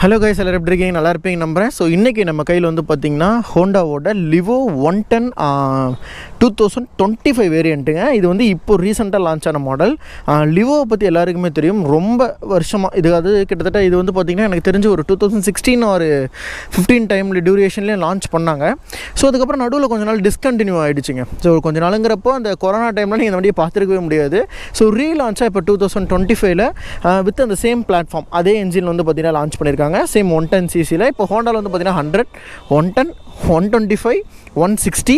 Hello guys, எல்லாரும் எப்படி இருக்கீங்க? நல்லா இருப்பீங்க நம்புகிறேன். ஸோ இன்றைக்கி நம்ம கையில் வந்து பார்த்திங்கன்னா ஹோண்டாவோட லிவோ 110 2025 வேரியண்ட்டுங்க. இது வந்து இப்போ ரீசெண்டாக லான்ச் ஆன மாடல். லிவோவை பற்றி எல்லாருக்குமே தெரியும், ரொம்ப வருஷமாக. இது கிட்டத்தட்ட இது வந்து பார்த்திங்கன்னா எனக்கு தெரிஞ்சு ஒரு 2016 ஒரு 15 டைமில் டியூரேஷன்லேயும் லான்ச் பண்ணாங்க. ஸோ அதுக்கப்புறம் நடுவில் கொஞ்ச நாள் டிஸ்கண்டினியூ ஆகிடுச்சிங்க. ஸோ கொஞ்ச நாளுங்கிறப்போ அந்த கொரோனா டைமில் நீங்கள் இந்த வண்டியை பார்த்துருக்கவே முடியாது. ஸோ ரீலான்ச்சாக இப்போ 2025 வித் அந்த சேம் பிளாட்ஃபார்ம், அதே என்ஜின் வந்து பார்த்திங்கன்னா லான்ச் பண்ணியிருக்காங்க. Same 110cc. இப்போ ஹோண்டாவில் வந்து பார்த்திங்கன்னா 100, 110, 125, 160,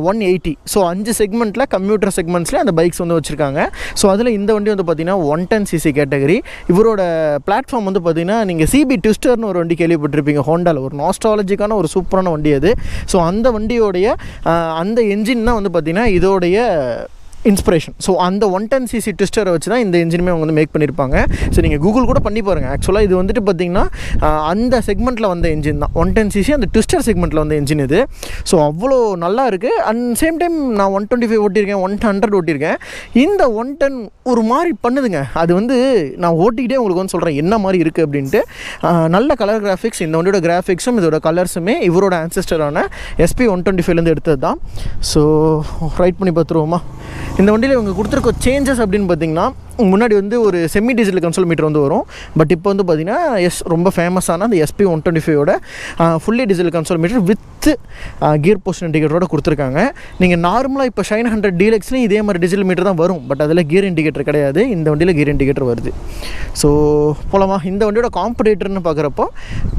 180. ஸோ 5 செக்மெண்ட்டில், கம்யூட்டர் செக்மெண்ட்ஸில் அந்த பைக்ஸ் வந்து வச்சுருக்காங்க. ஸோ அதில் இந்த வண்டி வந்து பார்த்திங்கன்னா 110cc கேட்டகரி. இவரோட பிளாட்ஃபார்ம் வந்து பார்த்திங்கன்னா நீங்கள் சிபி ட்விஸ்டர்னு ஒரு வண்டி கேள்விப்பட்டிருப்பீங்க. ஹோண்டாவில் ஒரு நாஸ்டாலஜிக்கான ஒரு சூப்பரான வண்டி அது. ஸோ அந்த வண்டியோடைய அந்த என்ஜின் தான் வந்து பார்த்திங்கன்னா இதோடைய இன்ஸ்பிரேஷன். ஸோ அந்த 110cc ட்விஸ்டரை வச்சு தான் இந்த என்ஜினுமே அவங்க வந்து மேக் பண்ணியிருப்பாங்க. ஸோ நீங்கள் கூகுள் கூட பண்ணி பாருங்கள். ஆக்சுவலாக இது வந்துட்டு பார்த்திங்கன்னா அந்த செக்மெண்ட்டில் வந்த என்ஜின் தான் 110cc, அந்த ட்விஸ்டர் செக்மெண்ட்டில் வந்த என்ஜின் இது. ஸோ அவ்வளோ நல்லா இருக்குது. அண்ட் சேம் டைம் நான் 125 ஓட்டியிருக்கேன், 100 ஓட்டியிருக்கேன். இந்த 110 ஒரு மாதிரி பண்ணுதுங்க. அது வந்து நான் ஓட்டிக்கிட்டே உங்களுக்கு வந்து சொல்கிறேன் என்ன மாதிரி இருக்குது அப்படின்ட்டு. நல்ல கலர் கிராஃபிக்ஸ், இந்த வண்டியோட கிராஃபிக்ஸும் இதோட கலர்ஸுமே இவரோட ஆன்செஸ்டரான SP 125லேருந்து எடுத்தது தான். ஸோ ரைட் பண்ணி பார்த்துருவோமா? இந்த வண்டியில் இவங்க கொடுத்துருக்க சேஞ்சஸ் அப்படின்னு பார்த்தீங்கன்னா, முன்னாடி வந்து ஒரு செமி டிஜிட்டல் கன்சோல் மீட்டர் வந்து வரும். பட் இப்போ வந்து பார்த்திங்கன்னா ரொம்ப ஃபேமஸான அந்த SP 125ஓட fully digital console meter with gear position இண்டிகேட்டரோட கொடுத்துருக்காங்க. நீங்கள் நார்மலாக இப்போ ஷைன் 100 டீலக்ஸ்லேயும் இதே மாதிரி டிஜிட்டல் மீட்டர் தான் வரும். பட் அதில் கியர் இண்டிகேட்டர் கிடையாது. இந்த வண்டியில் கியர் இண்டிகேட்டர் வருது. ஸோ போலமா? இந்த வண்டியோட காம்படேட்டர்னு பார்க்குறப்போ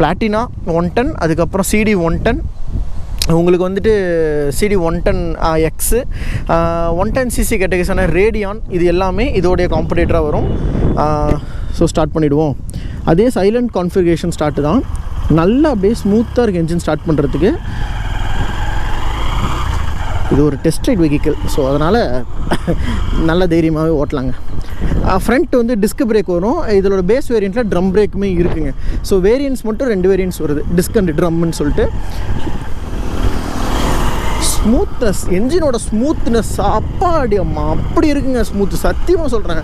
பிளாட்டினா 110, அதுக்கப்புறம் CD 110, உங்களுக்கு வந்துட்டு CD 110X, 110cc கேட்டகரிஸான ரேடியான், இது எல்லாமே இதோடைய காம்படேட்டராக வரும். ஸோ ஸ்டார்ட் பண்ணிவிடுவோம். அதே சைலண்ட் கான்ஃபிகரேஷன் ஸ்டார்ட் தான். நல்லா அப்படியே ஸ்மூத்தாக இருக்குது என்ஜின் ஸ்டார்ட் பண்ணுறதுக்கு. இது ஒரு டெஸ்ட் ரைட் வெஹிக்கிள். ஸோ அதனால் நல்ல தைரியமாகவே ஓட்டலாங்க. ஃப்ரண்ட் வந்து டிஸ்க் பிரேக் வரும். இதோட பேஸ் வேரியண்ட்டில் ட்ரம் பிரேக்குமே இருக்குங்க. ஸோ வேரியன்ட்ஸ் மட்டும் 2 வேரியன்ட்ஸ் வருது, டிஸ்க் அண்ட் ட்ரம்னு சொல்லிட்டு. ஸ்மூத்னஸ், என்ஜினோட ஸ்மூத்னஸ் அப்பாடி அம்மா அப்படி இருக்குங்க. ஸ்மூத்து சத்தியமாக சொல்கிறேன்.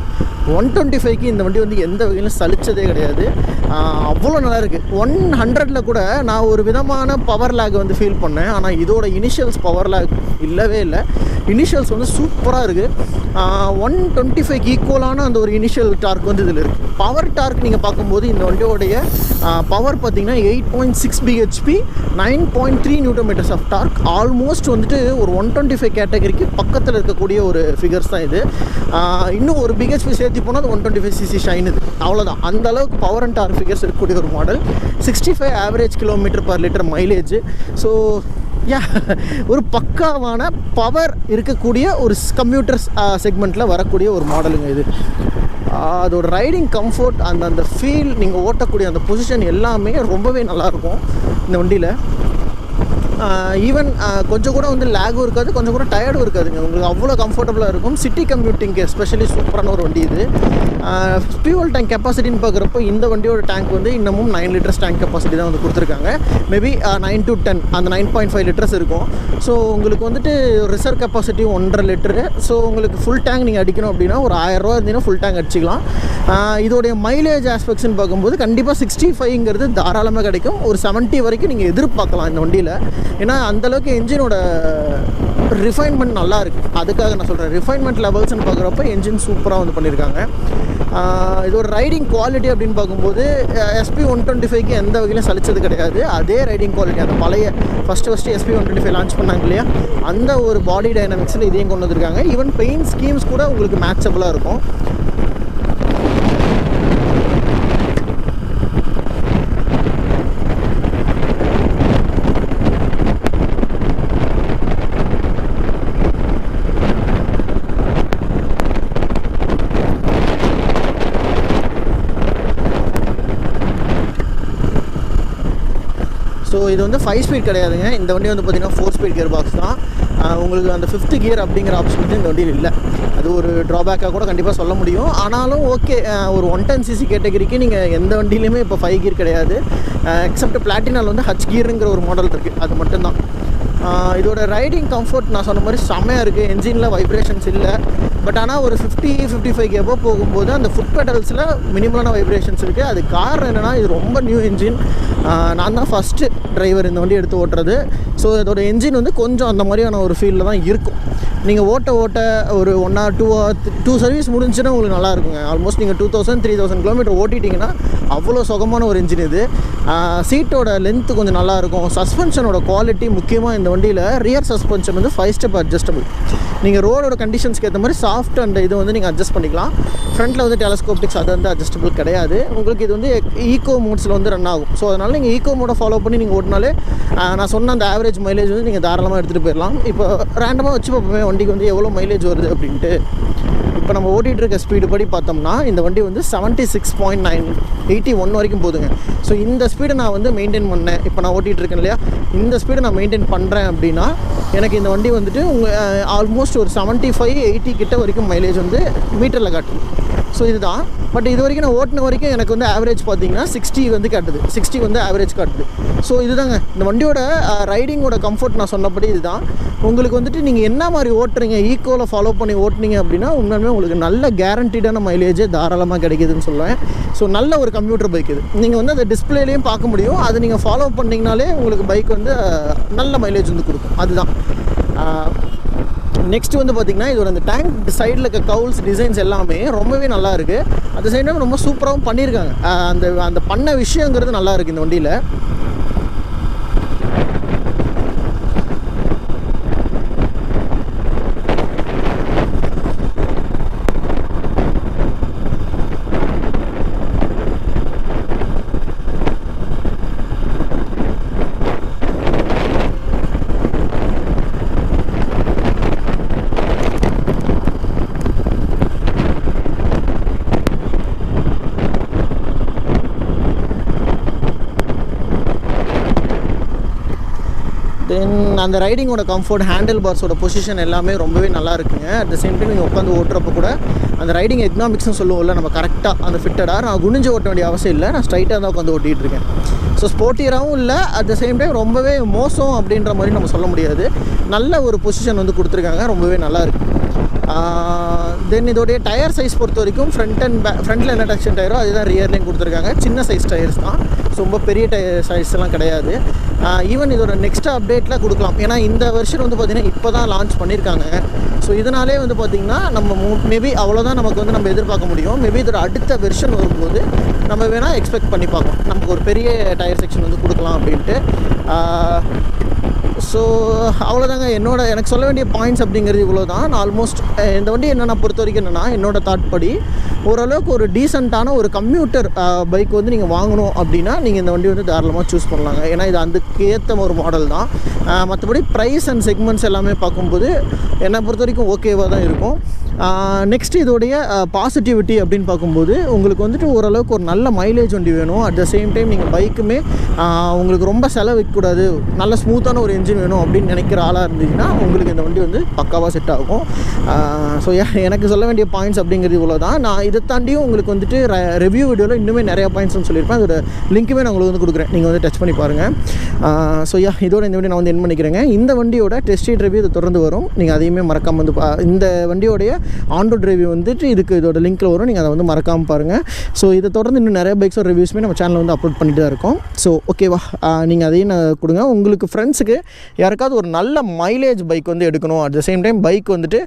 125க்கு இந்த வண்டி வந்து எந்த வகையிலும் சலிச்சதே கிடையாது. அவ்வளோ நல்லா இருக்குது. 100ல் கூட நான் ஒரு விதமான பவர் லேக் வந்து ஃபீல் பண்ணேன். ஆனால் இதோட இனிஷியல்ஸ் பவர் லேக் இல்லவே இல்லை. இனிஷியல்ஸ் வந்து சூப்பராக இருக்குது. 125க்கு ஈக்குவலான அந்த ஒரு இனிஷியல் டார்க் வந்து இதில் இருக்குது. பவர் டார்க் நீங்கள் பார்க்கும்போது இந்த வண்டியோடைய பவர் பார்த்திங்கன்னா 8.6 bhp, 9.3 Nm of torque. Almost வந்துட்டு ஒரு 125 கேட்டகரிக்கு பக்கத்தில் இருக்கக்கூடிய ஒரு ஃபிகர்ஸ் தான் இது. இன்னும் ஒரு பிஹெச்பி சேர்த்து போனால் அது 125cc ஷைன் இது. அவ்வளோதான். அந்த அளவுக்கு பவர் அண்ட் டார்க் ஃபிகர்ஸ் இருக்கக்கூடிய ஒரு model. 65 average km/L mileage. So ஒரு பக்காவான பவர் இருக்கக்கூடிய ஒரு கம்யூட்டர் செக்மெண்ட்டில் வரக்கூடிய ஒரு மாடலுங்க இது. அதோட ரைடிங் கம்ஃபர்ட், அந்த ஃபீல், நீங்கள் ஓட்டக்கூடிய அந்த பொசிஷன் எல்லாமே ரொம்பவே நல்லாயிருக்கும் இந்த வண்டியில். ஈவன் கொஞ்சம் கூட வந்து லேகும் இருக்காது, கொஞ்சம் கூட டயர்டும் இருக்காதுங்க. உங்களுக்கு அவ்வளோ கம்ஃபர்டபுளாக இருக்கும். சிட்டி கம்யூட்டிங்க்கு எஸ்பெஷலி சூப்பரான ஒரு வண்டி இது. ஃபியூவல் டேங்க் கெப்பாசிட்டின்னு பார்க்குறப்போ இந்த வண்டியோட டேங்க் வந்து இன்னமும் 9 liters டேங்க் கெப்பாசிட்டி தான் வந்து கொடுத்துருக்காங்க. மேபி 9 to 10 அந்த 9.5 liters இருக்கும். ஸோ உங்களுக்கு வந்துட்டு ரிசர்வ் கெப்பாசிட்டி 1.5 liter. ஸோ உங்களுக்கு ஃபுல் டேங்க் நீங்கள் அடிக்கணும் அப்படின்னா ஒரு 1000 ரூபா இருந்தீங்கன்னா ஃபுல் டேங்க் அடிச்சிக்கலாம். இதோடைய மைலேஜ் ஆஸ்பெக்ட்ஸ்ன்னு பார்க்கும்போது கண்டிப்பாக 65ங்கிறது தாராளமாக கிடைக்கும். ஒரு 70 வரைக்கும் நீங்கள் எதிர்பார்க்கலாம் இந்த வண்டியில். ஏன்னா அந்தளவுக்கு என்ஜினோட ரிஃபைன்மெண்ட் நல்லா இருக்குது. அதுக்காக நான் சொல்கிறேன். ரிஃபைன்மெண்ட் லெவல்ஸ்ன்னு பார்க்குறப்ப என்ஜின் சூப்பராக வந்து பண்ணியிருக்காங்க. இதோட ரைடிங் குவாலிட்டி அப்படின்னு பார்க்கும்போது SP 125க்கு எந்த வகையிலும் சலிச்சது கிடையாது. அதே ரைடிங் குவாலிட்டி, அந்த பழைய ஃபஸ்ட்டு SP 125 லான்ச் பண்ணாங்க இல்லையா, அந்த ஒரு பாடி டைனமிக்ஸில் இதையும் கொண்டு வந்திருக்காங்க. ஈவன் பெயிண்ட் ஸ்கீம்ஸ் கூட உங்களுக்கு மேட்சபிளாக இருக்கும். ஸோ இது வந்து 5 ஸ்பீட் கிடையாதுங்க. இந்த வண்டி வந்து பார்த்திங்கன்னா 4 ஸ்பீட் கியர் பாக்ஸ் தான். உங்களுக்கு அந்த 5th கியர் அப்படிங்கிற ஆப்ஷன் வந்து இந்த வண்டியில் இல்லை. அது ஒரு ட்ராபேக்காக கூட கண்டிப்பாக சொல்ல முடியும். ஆனாலும் ஓகே, ஒரு 110cc கேட்டகரிக்கு நீங்கள் எந்த வண்டியிலையுமே இப்போ 5 கியர் கிடையாது. எக்ஸப்ட் பிளாட்டினாவில் வந்து H கியருங்கிற ஒரு மாடல் இருக்குது, அது மட்டும்தான். இதோட ரைடிங் கம்ஃபர்ட் நான் சொன்ன மாதிரி செம்மையாக இருக்குது. என்ஜினில் வைப்ரேஷன்ஸ் இல்லை. பட் ஆனால் ஒரு 50-55 எபோ போகும்போது அந்த ஃபுட் பெடல்ஸில் மினிமலான வைப்ரேஷன்ஸ் இருக்குது. அது காரணம் என்னென்னா இது ரொம்ப நியூ என்ஜின். நான் தான் ஃபஸ்ட்டு டிரைவர் இந்த வண்டி எடுத்து ஓட்டுறது. ஸோ இதோட என்ஜின் வந்து கொஞ்சம் அந்த மாதிரியான ஒரு ஃபீலில் தான் இருக்கும். நீங்கள் ஓட்ட ஒரு 1 or 2 சர்வீஸ் முடிஞ்சுன்னா உங்களுக்கு நல்லா இருக்குங்க. ஆல்மோஸ்ட் நீங்கள் 2000-3000 கிலோமீட்டர் ஓட்டிட்டிங்கன்னா அவ்வளோ சுகமான ஒரு இன்ஜின் இது. சீட்டோட லென்த்து கொஞ்சம் நல்லாயிருக்கும். சஸ்பென்ஷனோட குவாலிட்டி முக்கியமாக இந்த வண்டியில் ரியர் சஸ்பென்ஷன் வந்து 5 ஸ்டெப் அட்ஜஸ்டபிள். நீங்கள் ரோடோட கண்டிஷன்ஸ்க்கு ஏற்ற மாதிரி சாஃப்ட் அண்ட் இது வந்து நீங்கள் அட்ஜஸ்ட் பண்ணிக்கலாம். ஃப்ரண்ட்டில் வந்து டெலஸ்கோபிக்ஸ் அது வந்து அட்ஜஸ்டபிள் கிடையாது. உங்களுக்கு இது வந்து ஈகோ மோட்ஸில் வந்து ரன் ஆகும். ஸோ அதனால் நீங்கள் ஈகோ மோடை ஃபாலோ பண்ணி நீங்கள் ஓட்டினாலே நான் சொன்ன அந்த ஆவரேஜ் மைலேஜ் வந்து நீங்கள் தாராளமாக எடுத்துகிட்டு போயிடலாம். இப்போ ரேண்டமாக வச்சு பார்ப்போமே வண்டிக்கு வந்து எவ்வளோ மைலேஜ் வருது அப்படின்ட்டு. இப்போ நம்ம ஓட்டிகிட்டு இருக்க ஸ்பீடு படி பார்த்தோம்னா இந்த வண்டி வந்து 76.9 81 வரைக்கும் போதுங்க. ஸோ இந்த ஸ்பீடை நான் வந்து மெயின்டைன் பண்ணேன். இப்போ நான் ஓட்டிகிட்டு இருக்கேன் இல்லையா, இந்த ஸ்பீடை நான் மெயின்டைன் பண்ணுறேன் அப்படின்னா எனக்கு இந்த வண்டி வந்துட்டு ஆல்மோஸ்ட் ஒரு 75-80 கிட்ட வரைக்கும் மைலேஜ் வந்து மீட்டரில் காட்டும். ஸோ இதுதான். பட் இது வரைக்கும் நான் ஓட்டின வரைக்கும் எனக்கு வந்து ஆவரேஜ் பார்த்தீங்கன்னா 60 வந்து காட்டுது. 60 வந்து ஆவரேஜ் காட்டுது. ஸோ இதுதாங்க இந்த வண்டியோட ரைடிங்கோட கம்ஃபர்ட். நான் சொன்னபடி இதுதான். உங்களுக்கு வந்துட்டு நீங்கள் என்ன மாதிரி ஓட்டுறீங்க, ஈக்குவலாக ஃபாலோ பண்ணி ஓட்டுனீங்க அப்படின்னா உண்மையுமே உங்களுக்கு நல்ல கேரண்டீடான மைலேஜே தாராளமாக கிடைக்குதுன்னு சொல்லுவேன். ஸோ நல்ல ஒரு கம்ப்யூட்டர் பைக் இது. நீங்கள் வந்து அந்த டிஸ்பிளேலையும் பார்க்க முடியும். அதை நீங்கள் ஃபாலோ பண்ணிங்கனாலே உங்களுக்கு பைக் வந்து நல்ல மைலேஜ் வந்து கொடுக்கும். அதுதான். நெக்ஸ்ட் வந்து பார்த்திங்கன்னா இதோட அந்த டேங்க் சைடில் இருக்க கவுல்ஸ் டிசைன்ஸ் எல்லாமே ரொம்பவே நல்லா இருக்குது. அந்த சைடு ரொம்ப சூப்பராகவும் பண்ணியிருக்காங்க. அந்த பண்ண விஷயங்கிறது நல்லா இருக்குது இந்த வண்டியில். தென் அந்த ரைடிங்கோட கம்ஃபர்ட், ஹேண்டில் பார்ஸோட பொசிஷன் எல்லாமே ரொம்பவே நல்லா இருக்குங்க. அட் த சேம் டைம் நீங்கள் உட்காந்து ஓட்டுறப்ப கூட அந்த ரைடிங் எக்கனாமிக்ஸ்னு சொல்லுவோம்ல, நம்ம கரெக்டாக அந்த ஃபிட்டடாக நான் குனிஞ்சு ஓட்ட வேண்டிய அவசியம் இல்லை. நான் ஸ்ட்ரைட்டாக தான் உட்காந்து ஓட்டிகிட்டு இருக்கேன். ஸோ ஸ்போர்ட்டியராகவும் இல்லை, அட் த சேம் டைம் ரொம்பவே மோசம் அப்படின்ற மாதிரி நம்ம சொல்ல முடியாது. நல்ல ஒரு பொசிஷன் வந்து கொடுத்துருக்காங்க. ரொம்பவே நல்லா இருக்குது. தென் இதோடைய டயர் சைஸ் பொறுத்த வரைக்கும் ஃப்ரண்ட்டில் என்ன டெக்ஷன் டயரோ அதுதான் ரியர்லேயும் கொடுத்துருக்காங்க. சின்ன சைஸ் டயர்ஸ் தான். ஸோ ரொம்ப பெரிய டயர் சைஸ்லாம் கிடையாது. ஈவன் இதோட நெக்ஸ்ட் அப்டேட்டில் கொடுக்கலாம். ஏன்னா இந்த வருஷன் வந்து பார்த்திங்கன்னா இப்போ தான் லான்ச் பண்ணியிருக்காங்க. ஸோ இதனாலே வந்து பார்த்திங்கன்னா நம்ம மேபி அவ்வளோதான் நமக்கு வந்து நம்ம எதிர்பார்க்க முடியும். மேபி இதோட அடுத்த வெர்ஷன் வரும்போது நம்ம வேணால் எக்ஸ்பெக்ட் பண்ணி பார்க்கலாம். நமக்கு ஒரு பெரிய டயர் செக்ஷன் வந்து கொடுக்கலாம் அப்படின்ட்டு. ஸோ அவ்வளோதாங்க எனக்கு சொல்ல வேண்டிய பாயிண்ட்ஸ் அப்படிங்கிறது இவ்வளோ தான். நான் ஆல்மோஸ்ட் இந்த வண்டி என்னென்ன பொறுத்த வரைக்கும் என்னென்னா என்னோடய தாட் படி ஓரளவுக்கு ஒரு டீசெண்டான ஒரு கம்யூட்டர் பைக் வந்து நீங்கள் வாங்கணும் அப்படின்னா நீங்கள் இந்த வண்டி வந்து தாராளமாக சூஸ் பண்ணலாங்க. ஏன்னா இது அதுக்கு ஏற்ற ஒரு மாடல் தான். மற்றபடி ப்ரைஸ் அண்ட் செக்மெண்ட்ஸ் எல்லாமே பார்க்கும்போது என்னை பொறுத்த வரைக்கும் ஓகேவாக தான் இருக்கும். நெக்ஸ்ட் இதோடைய பாசிட்டிவிட்டி அப்படின்னு பார்க்கும்போது உங்களுக்கு வந்துட்டு ஓரளவுக்கு ஒரு நல்ல மைலேஜ் வண்டி வேணும். அட் த சேம் டைம் நீங்கள் பைக்குமே உங்களுக்கு ரொம்ப செலவிக்கக்கூடாது, நல்ல ஸ்மூத்தான ஒரு என்ஜின் வேணும் அப்படின்னு நினைக்கிற ஆளாக இருந்துச்சுன்னா உங்களுக்கு இந்த வண்டி வந்து பக்காவாக செட் ஆகும். ஸோ எனக்கு சொல்ல வேண்டிய பாயிண்ட்ஸ் அப்படிங்கிறது இவ்வளோ தான். நான் இதை தாண்டியும் உங்களுக்கு வந்துட்டு ரிவ்யூ வீடியோவில் இன்னுமே நிறையா பாயிண்ட்ஸ்னு சொல்லியிருப்பேன். அதோட லிங்க்குமே நான் உங்களுக்கு வந்து கொடுக்குறேன். நீங்கள் வந்து டச் பண்ணி பாருங்கள். ஸோ இதோட இந்த வீடியோ நான் வந்து என் பண்ணிக்கிறேங்க. இந்த வண்டியோட டெஸ்ட் ரைட் ரிவ்யூ இது தொடர்ந்து வரும். நீங்கள் அதையுமே மறக்காமல் வந்து இந்த வண்டியோடைய ஆன்-ரோட் ரிவ்யூ வந்துட்டு இதோட லிங்க்கில் வரும். நீங்கள் அதை வந்து மறக்காமல் பாருங்கள். ஸோ இதை தொடர்ந்து இன்னும் நிறைய பைக்ஸோட ரிவ்யூஸுமே நம்ம சேனலில் வந்து அப்லோட் பண்ணிட்டு தான் இருக்கோம். ஸோ ஓகேவா, நீங்கள் அதையும் கொடுங்க. உங்களுக்கு ஃப்ரெண்ட்ஸுக்கு யாருக்காவது ஒரு நல்ல மைலேஜ் பைக் வந்து எடுக்கணும், at the same time bike வந்துட்டு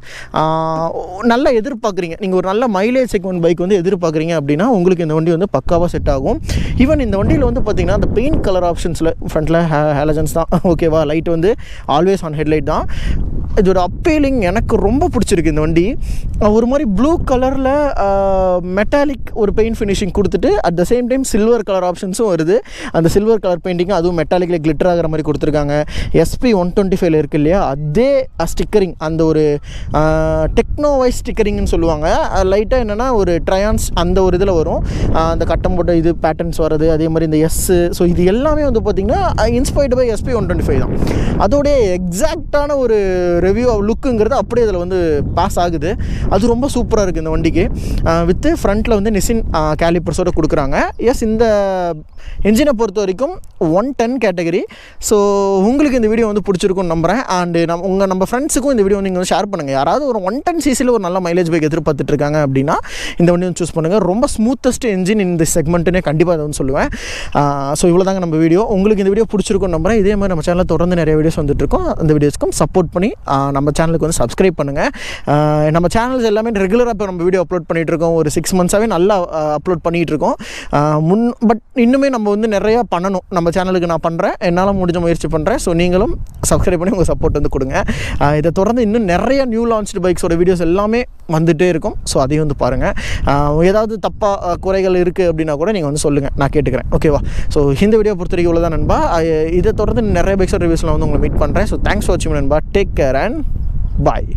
நல்லா எதிர்பார்க்குறீங்க, நீங்கள் ஒரு நல்ல மைலேஜ் செக்மெண்ட் பைக் வந்து எதிர்பார்க்குறீங்க அப்படின்னா உங்களுக்கு இந்த வண்டி வந்து பக்காவாக செட் ஆகும். ஈவன் இந்த வண்டியில் வந்து பார்த்திங்கன்னா அந்த பெயிண்ட் கலர் ஆப்ஷன்ஸில் ஃப்ரண்ட்டில் ஹேலஜன்ஸ் தான். ஓகேவா, லைட் வந்து ஆல்வேஸ் ஆன் ஹெட்லைட் தான். இதோட அப்பீலிங் எனக்கு ரொம்ப பிடிச்சிருக்கு. இந்த வண்டி ஒரு மாதிரி ப்ளூ கலரில் மெட்டாலிக் ஒரு பெயிண்ட் ஃபினிஷிங் கொடுத்துட்டு at the same time silver colour ஆப்ஷன்ஸும் வருது. அந்த சில்வர் கலர் பெயிண்டிங் அதுவும் மெட்டாலிக்கில் கிளிட்டர் ஆகிற மாதிரி கொடுத்துருக்காங்க. SP 125 இருக்குது இல்லையா, அதே ஸ்டிக்கரிங், அந்த ஒரு டெக்னோ வைஸ் ஸ்டிக்கரிங்னு சொல்லுவாங்க. லைட்டாக என்னென்னா ஒரு ட்ரையான்ஸ் அந்த ஒரு இதில் வரும். அந்த கட்டம் போட்ட இது பேட்டர்ன்ஸ் வர்றது, அதே மாதிரி இந்த எஸ்ஸு. ஸோ இது எல்லாமே வந்து பார்த்திங்கன்னா இன்ஸ்பைர்டு பை SP 125 தான். அதோடைய எக்ஸாக்டான ஒரு ரிவ்யூ லுக்குங்கிறது அப்படியே அதில் வந்து பாஸ் ஆகுது. அது ரொம்ப சூப்பராக இருக்குது இந்த வண்டிக்கு. வித்து ஃப்ரண்ட்டில் வந்து நிசின் கேலிப்பர்ஸோடு கொடுக்குறாங்க. எஸ், இந்த என்ஜினை பொறுத்த வரைக்கும் 110 கேட்டகரி. ஸோ உங்களுக்கு இந்த வீடியோ வந்து பிடிச்சிருக்கும்னு நம்புகிறேன். அண்டு நம்ம ஃப்ரெண்ட்ஸுக்கும் இந்த வீடியோ நீங்கள் வந்து ஷேர் பண்ணுங்கள். யாராவது ஒரு 110 சிசியில் ஒரு நல்ல மைலேஜ் பைக் எதிர்பார்த்துட்டு இருக்காங்க அப்படின்னா இந்த வண்டி வந்து சூஸ் பண்ணுங்கள். ரொம்ப ஸ்மூத்தஸ்ட் என்ஜின் இந்த செக்மெண்ட்டுனே கண்டிப்பாக அதை வந்து சொல்லுவேன். ஸோ இவ்வளோ தாங்க நம்ம வீடியோ. உங்களுக்கு இந்த வீடியோ பிடிச்சிருக்கும்னு நம்புகிறேன். இதே மாதிரி நம்ம சேனலில் தொடர்ந்து நிறைய வீடியோஸ் வந்துட்டுருக்கோம். அந்த வீடியோஸ்க்கும் சப்போர்ட் பண்ணி நம்ம சேனலுக்கு வந்து சப்ஸ்கிரைப் பண்ணுங்கள். நம்ம சேனல்ஸ் எல்லாமே ரெகுலராக இப்போ நம்ம வீடியோ அப்லோட் பண்ணிகிட்ருக்கோம். ஒரு 6 மந்த்ஸாகவே நல்லா அப்லோட் பண்ணிகிட்ருக்கோம். பட் இன்னுமே நம்ம வந்து நிறையா பண்ணணும். நம்ம சேனலுக்கு நான் பண்ணுறேன், என்னால் முடிஞ்ச முயற்சி பண்ணுறேன். ஸோ நீங்களும் சப்ஸ்கிரைப் பண்ணி உங்கள் சப்போர்ட் வந்து கொடுங்க. இதை தொடர்ந்து இன்னும் நிறைய நியூ லான்ச்டு பைக்ஸோட வீடியோஸ் எல்லாமே வந்துகிட்டே இருக்கும். ஸோ அதையும் வந்து பாருங்கள். ஏதாவது தப்பாக குறைகள் இருக்குது அப்படின்னா கூட நீங்கள் வந்து சொல்லுங்கள், நான் கேட்டுக்கிறேன். ஓகேவா? ஸோ இந்த வீடியோ பொறுத்த வரைக்கும் இவ்வளோ தான் நண்பா. இதை தொடர்ந்து நிறைய பைக்ஸோட ரிவ்யூஸில் வந்து உங்களை மீட் பண்ணுறேன். ஸோ தேங்க்ஸ் ஃபார் வாட்சிங் நண்பா. Take care and bye.